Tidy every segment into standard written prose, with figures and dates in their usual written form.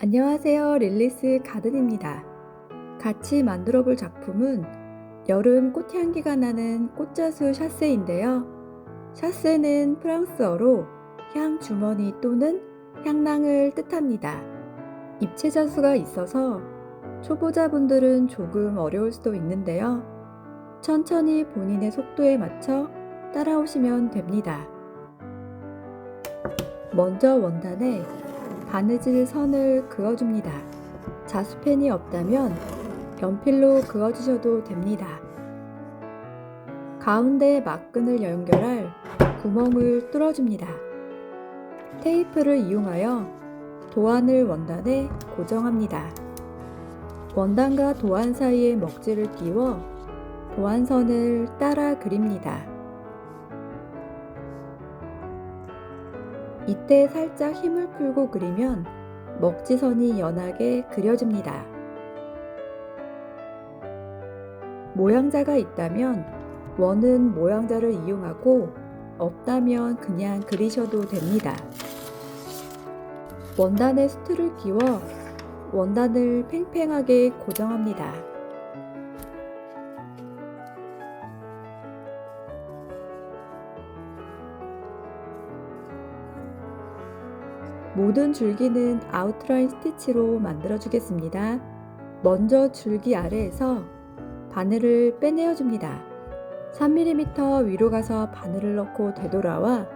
안녕하세요. 릴리스 가든입니다. 같이 만들어 볼 작품은 여름 꽃향기가 나는 꽃자수 샤세인데요. 샤세는 프랑스어로 향 주머니 또는 향낭을 뜻합니다. 입체 자수가 있어서 초보자분들은 조금 어려울 수도 있는데요. 천천히 본인의 속도에 맞춰 따라오시면 됩니다. 먼저 원단에 바느질 선을 그어줍니다. 자수펜이 없다면 연필로 그어주셔도 됩니다. 가운데 막끈을 연결할 구멍을 뚫어줍니다. 테이프를 이용하여 도안을 원단에 고정합니다. 원단과 도안 사이에 먹지를 끼워 도안선을 따라 그립니다. 이때 살짝 힘을 풀고 그리면 먹지선이 연하게 그려집니다. 모양자가 있다면 원은 모양자를 이용하고 없다면 그냥 그리셔도 됩니다. 원단에 수트를 끼워 원단을 팽팽하게 고정합니다. 모든 줄기는 아웃라인 스티치로 만들어 주겠습니다. 먼저 줄기 아래에서 바늘을 빼내어 줍니다. 3mm 위로 가서 바늘을 넣고 되돌아와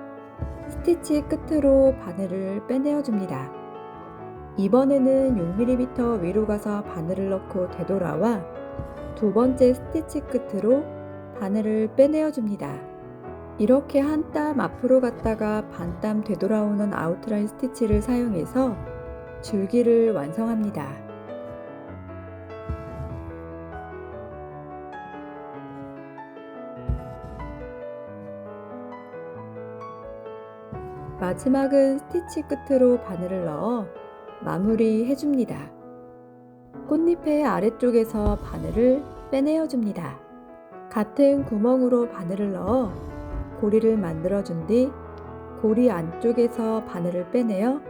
스티치 끝으로 바늘을 빼내어 줍니다. 이번에는 6mm 위로 가서 바늘을 넣고 되돌아와 두 번째 스티치 끝으로 바늘을 빼내어 줍니다. 이렇게 한 땀 앞으로 갔다가 반 땀 되돌아오는 아웃라인 스티치를 사용해서 줄기를 완성합니다. 마지막은 스티치 끝으로 바늘을 넣어 마무리 해줍니다. 꽃잎의 아래쪽에서 바늘을 빼내어 줍니다. 같은 구멍으로 바늘을 넣어 고리를 만들어 준 뒤 고리 안쪽에서 바늘을 빼내어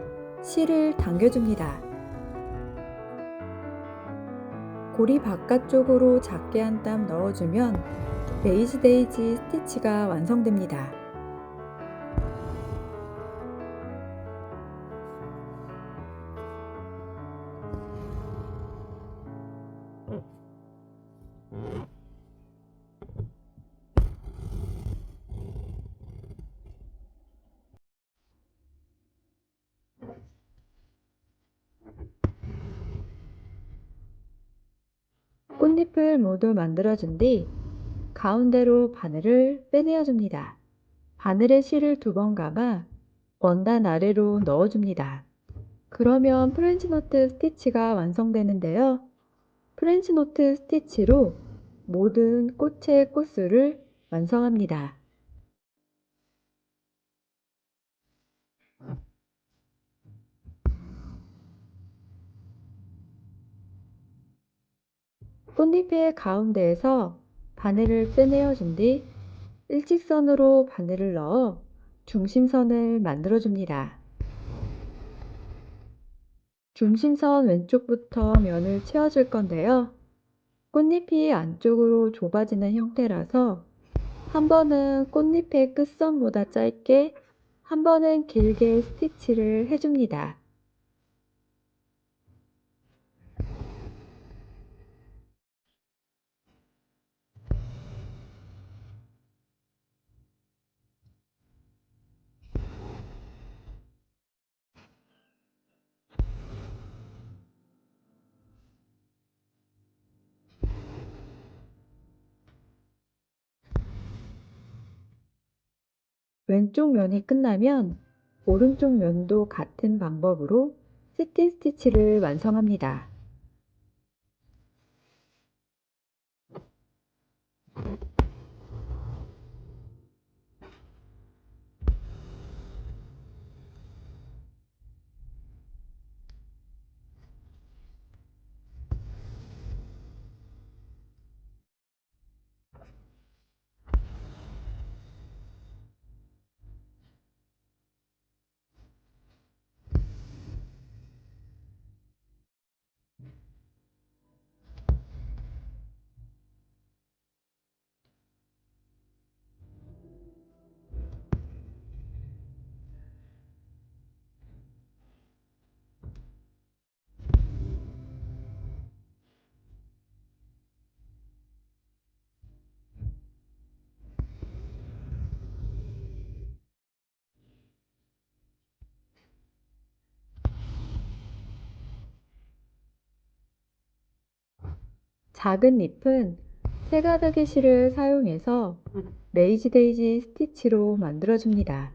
실을 당겨줍니다. 고리 바깥쪽으로 작게 한 땀 넣어주면 레이지 데이지 스티치가 완성됩니다. 꽃잎을 모두 만들어준 뒤 가운데로 바늘을 빼내어 줍니다. 바늘에 실을 2번 감아 원단 아래로 넣어줍니다. 그러면 프렌치노트 스티치가 완성되는데요. 프렌치노트 스티치로 모든 꽃의 꽃술을 완성합니다. 꽃잎의 가운데에서 바늘을 빼내어 준 뒤 일직선으로 바늘을 넣어 중심선을 만들어 줍니다. 중심선 왼쪽부터 면을 채워줄 건데요. 꽃잎이 안쪽으로 좁아지는 형태라서 한 번은 꽃잎의 끝선보다 짧게, 한 번은 길게 스티치를 해줍니다. 왼쪽 면이 끝나면 오른쪽 면도 같은 방법으로 세팅 스티치를 완성합니다. 작은 잎은 세가닥의 실을 사용해서 레이지 데이지 스티치로 만들어줍니다.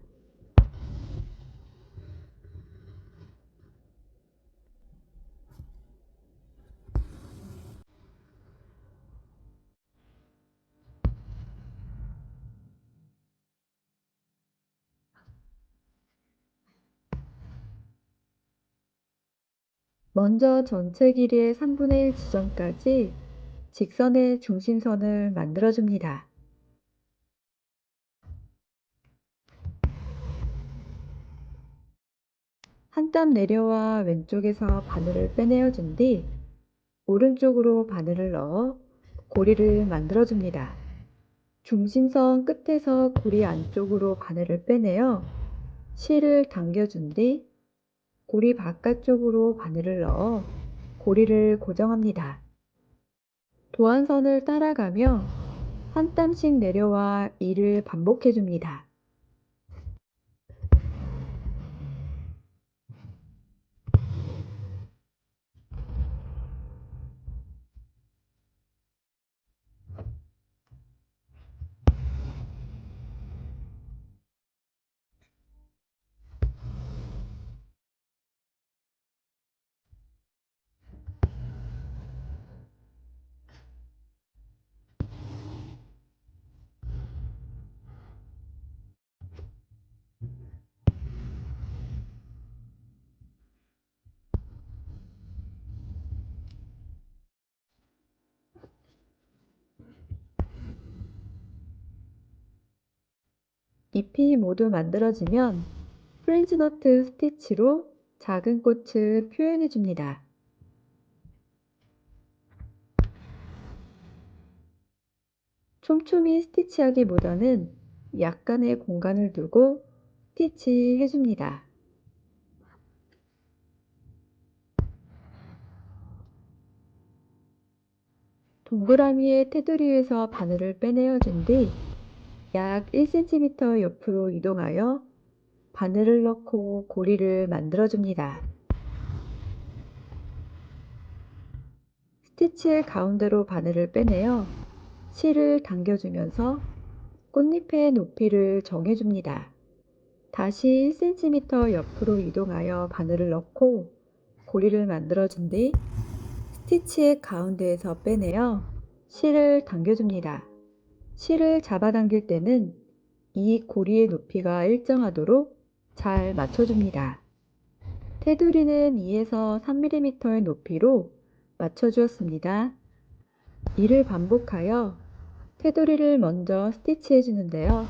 먼저 전체 길이의 3분의 1 지점까지 직선의 중심선을 만들어줍니다. 한 땀 내려와 왼쪽에서 바늘을 빼내어준 뒤 오른쪽으로 바늘을 넣어 고리를 만들어줍니다. 중심선 끝에서 고리 안쪽으로 바늘을 빼내어 실을 당겨준 뒤 고리 바깥쪽으로 바늘을 넣어 고리를 고정합니다. 도안선을 따라가며 한 땀씩 내려와 이를 반복해 줍니다. 잎이 모두 만들어지면 프린지너트 스티치로 작은 꽃을 표현해 줍니다. 촘촘히 스티치하기보다는 약간의 공간을 두고 스티치 해줍니다. 동그라미의 테두리에서 바늘을 빼내어준 뒤 약 1cm 옆으로 이동하여 바늘을 넣고 고리를 만들어줍니다. 스티치의 가운데로 바늘을 빼내어 실을 당겨주면서 꽃잎의 높이를 정해줍니다. 다시 1cm 옆으로 이동하여 바늘을 넣고 고리를 만들어준 뒤 스티치의 가운데에서 빼내어 실을 당겨줍니다. 실을 잡아당길 때는 이 고리의 높이가 일정하도록 잘 맞춰줍니다. 테두리는 2에서 3mm의 높이로 맞춰주었습니다. 이를 반복하여 테두리를 먼저 스티치해 주는데요.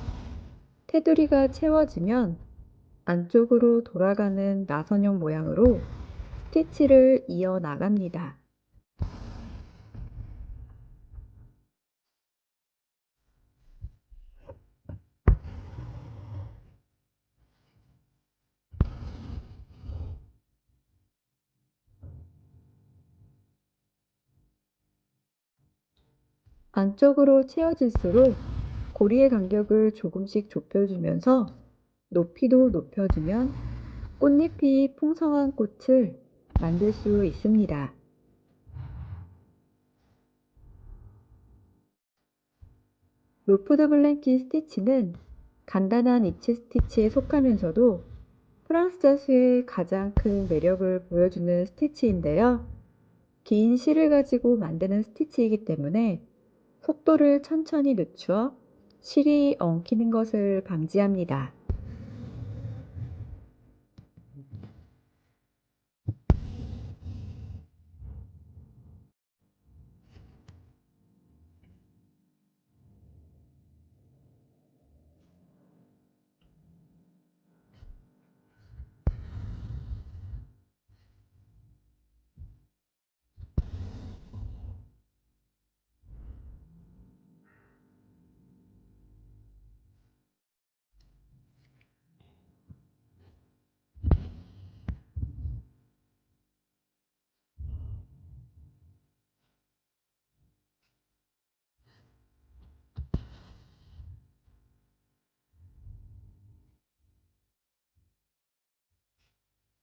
테두리가 채워지면 안쪽으로 돌아가는 나선형 모양으로 스티치를 이어 나갑니다. 안쪽으로 채워질수록 고리의 간격을 조금씩 좁혀주면서 높이도 높여주면 꽃잎이 풍성한 꽃을 만들 수 있습니다. 로프 드 블랭키 스티치는 간단한 입체 스티치에 속하면서도 프랑스 자수의 가장 큰 매력을 보여주는 스티치인데요. 긴 실을 가지고 만드는 스티치이기 때문에 속도를 천천히 늦추어 실이 엉키는 것을 방지합니다.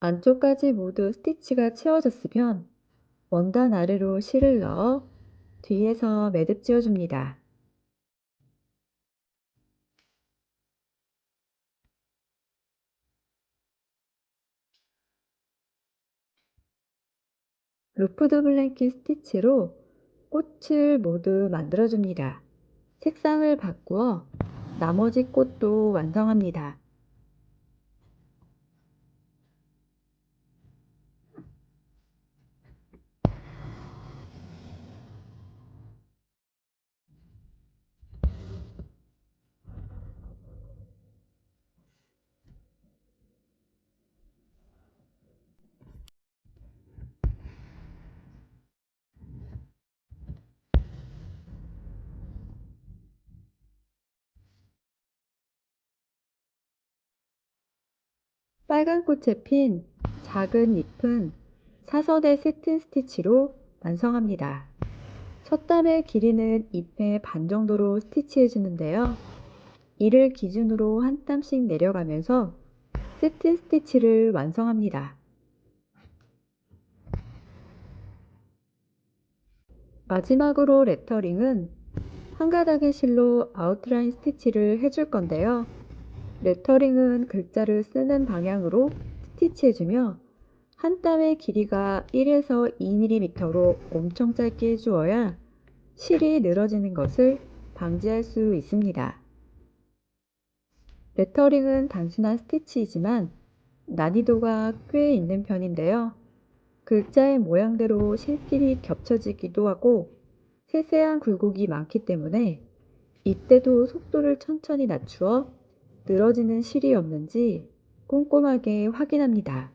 안쪽까지 모두 스티치가 채워졌으면 원단 아래로 실을 넣어 뒤에서 매듭 지어줍니다. 루프드 블랭킷 스티치로 꽃을 모두 만들어줍니다. 색상을 바꾸어 나머지 꽃도 완성합니다. 빨간 꽃에 핀 작은 잎은 사선의 세트 스티치로 완성합니다. 첫단의 길이는 잎의 반 정도로 스티치해 주는데요. 이를 기준으로 한 땀씩 내려가면서 세트 스티치를 완성합니다. 마지막으로 레터링은 한 가닥의 실로 아웃라인 스티치를 해줄 건데요. 레터링은 글자를 쓰는 방향으로 스티치해주며 한 땀의 길이가 1에서 2mm로 엄청 짧게 해주어야 실이 늘어지는 것을 방지할 수 있습니다. 레터링은 단순한 스티치이지만 난이도가 꽤 있는 편인데요. 글자의 모양대로 실끼리 겹쳐지기도 하고 세세한 굴곡이 많기 때문에 이때도 속도를 천천히 낮추어 늘어지는 실이 없는지 꼼꼼하게 확인합니다.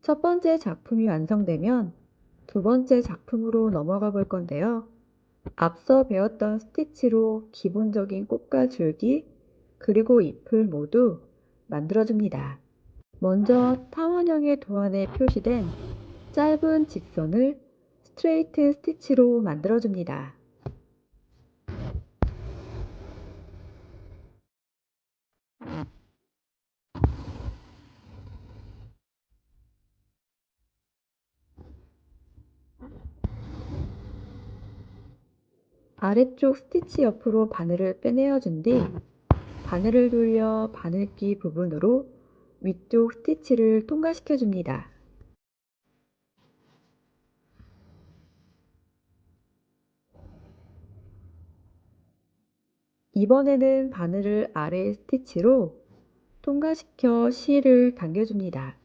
첫 번째 작품이 완성되면 두 번째 작품으로 넘어가 볼 건데요. 앞서 배웠던 스티치로 기본적인 꽃과 줄기, 그리고 잎을 모두 만들어줍니다. 먼저 타원형의 도안에 표시된 짧은 직선을 스트레이트 스티치로 만들어줍니다. 아래쪽 스티치 옆으로 바늘을 빼내어 준 뒤 바늘을 돌려 바늘귀 부분으로 위쪽 스티치를 통과시켜 줍니다. 이번에는 바늘을 아래 스티치로 통과시켜 실을 당겨줍니다.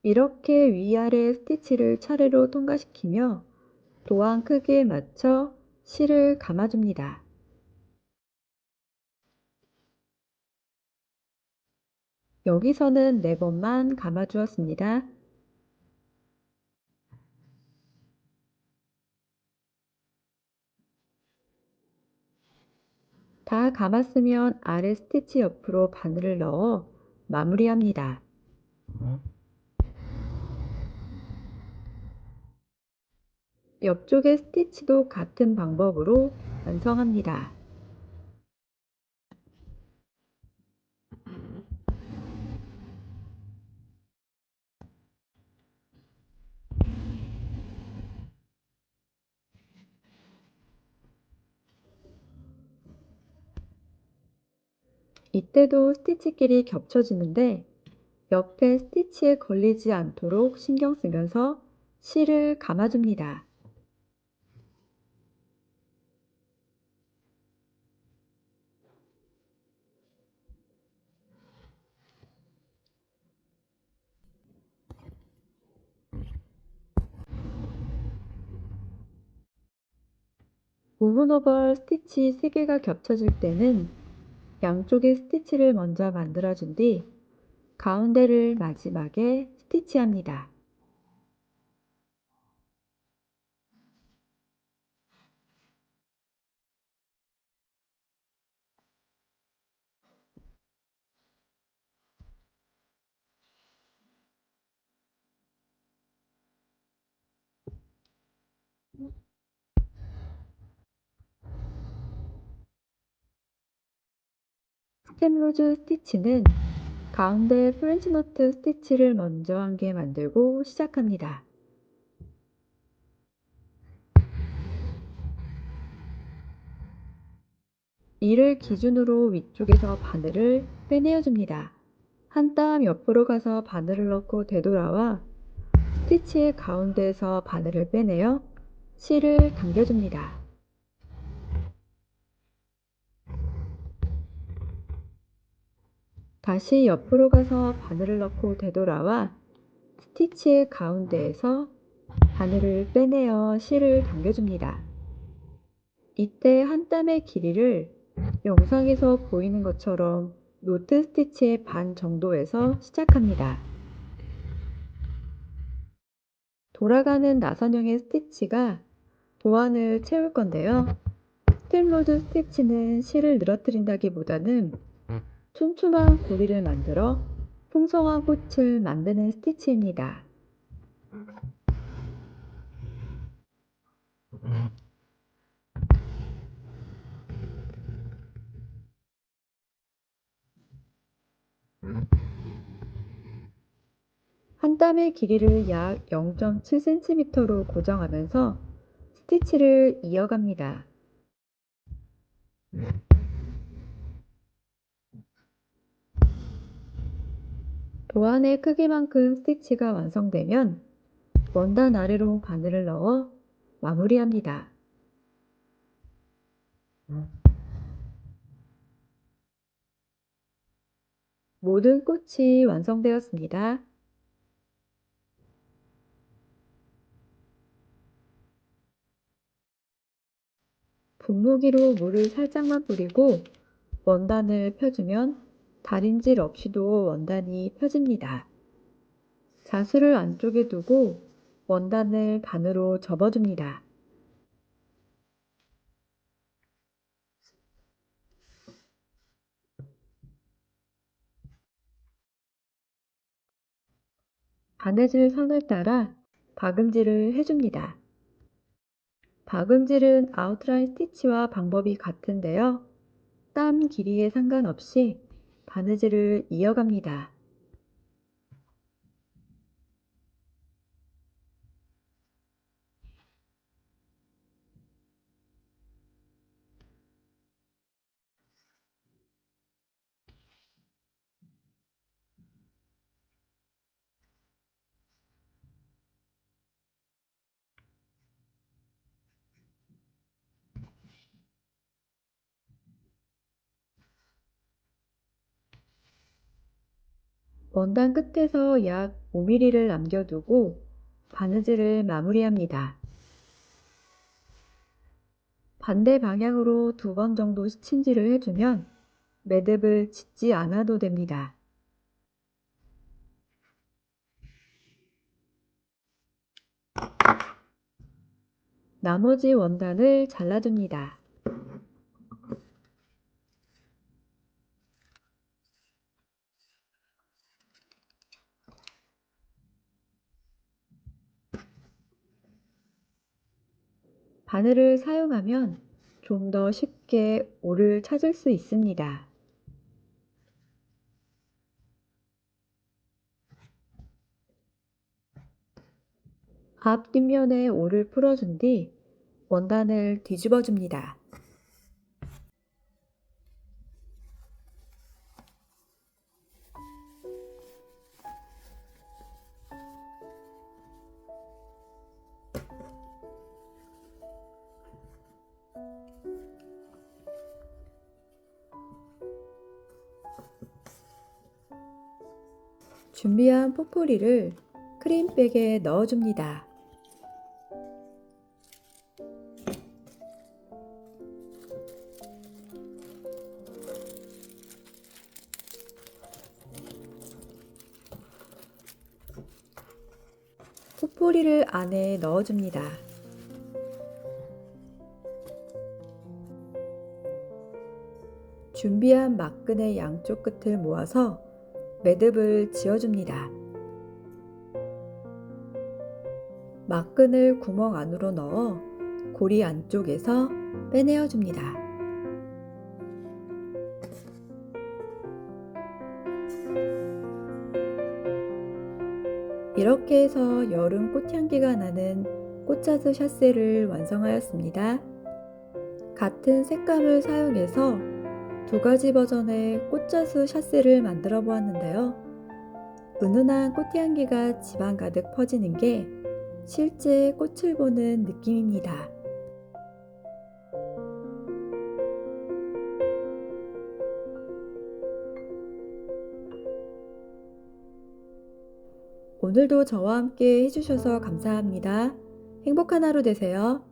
이렇게 위아래 스티치를 차례로 통과시키며 도안 크기에 맞춰 실을 감아줍니다. 여기서는 4번만 감아주었습니다. 다 감았으면 아래 스티치 옆으로 바늘을 넣어 마무리합니다. 옆쪽의 스티치도 같은 방법으로 완성합니다. 이때도 스티치끼리 겹쳐지는데 옆에 스티치에 걸리지 않도록 신경 쓰면서 실을 감아줍니다. 무브너블 스티치 3개가 겹쳐질 때는 양쪽의 스티치를 먼저 만들어준 뒤 가운데를 마지막에 스티치합니다. 스텝로즈 스티치는 가운데 프렌치노트 스티치를 먼저 한 개 만들고 시작합니다. 이를 기준으로 위쪽에서 바늘을 빼내어줍니다. 한 땀 옆으로 가서 바늘을 넣고 되돌아와 스티치의 가운데에서 바늘을 빼내어 실을 당겨줍니다. 다시 옆으로 가서 바늘을 넣고 되돌아와 스티치의 가운데에서 바늘을 빼내어 실을 당겨줍니다. 이때 한 땀의 길이를 영상에서 보이는 것처럼 노트 스티치의 반 정도에서 시작합니다. 돌아가는 나선형의 스티치가 도안을 채울 건데요. 스텝로즈 스티치는 실을 늘어뜨린다기보다는 촘촘한 고리를 만들어 풍성한 꽃을 만드는 스티치입니다. 한 땀의 길이를 약 0.7cm로 고정하면서 스티치를 이어갑니다. 도안의 크기만큼 스티치가 완성되면 원단 아래로 바늘을 넣어 마무리합니다. 모든 꽃이 완성되었습니다. 분무기로 물을 살짝만 뿌리고 원단을 펴주면 다림질 없이도 원단이 펴집니다. 자수를 안쪽에 두고 원단을 반으로 접어줍니다. 바느질 선을 따라 박음질을 해줍니다. 박음질은 아웃라인 스티치와 방법이 같은데요. 땀 길이에 상관없이 바느질을 이어갑니다. 원단 끝에서 약 5mm를 남겨두고 바느질을 마무리합니다. 반대 방향으로 2번 정도 스친질을 해주면 매듭을 짓지 않아도 됩니다. 나머지 원단을 잘라줍니다. 바늘을 사용하면 좀 더 쉽게 올을 찾을 수 있습니다. 앞 뒷면에 올을 풀어준 뒤 원단을 뒤집어 줍니다. 준비한 포포리를 크림백에 넣어줍니다. 포포리를 안에 넣어줍니다. 준비한 막근의 양쪽 끝을 모아서 매듭을 지어줍니다. 막근을 구멍 안으로 넣어 고리 안쪽에서 빼내어 줍니다. 이렇게 해서 여름 꽃향기가 나는 꽃자스 샤세를 완성하였습니다. 같은 색감을 사용해서 두 가지 버전의 꽃자스 샤세를 만들어 보았는데요. 은은한 꽃향기가 집안 가득 퍼지는 게 실제 꽃을 보는 느낌입니다. 오늘도 저와 함께 해주셔서 감사합니다. 행복한 하루 되세요.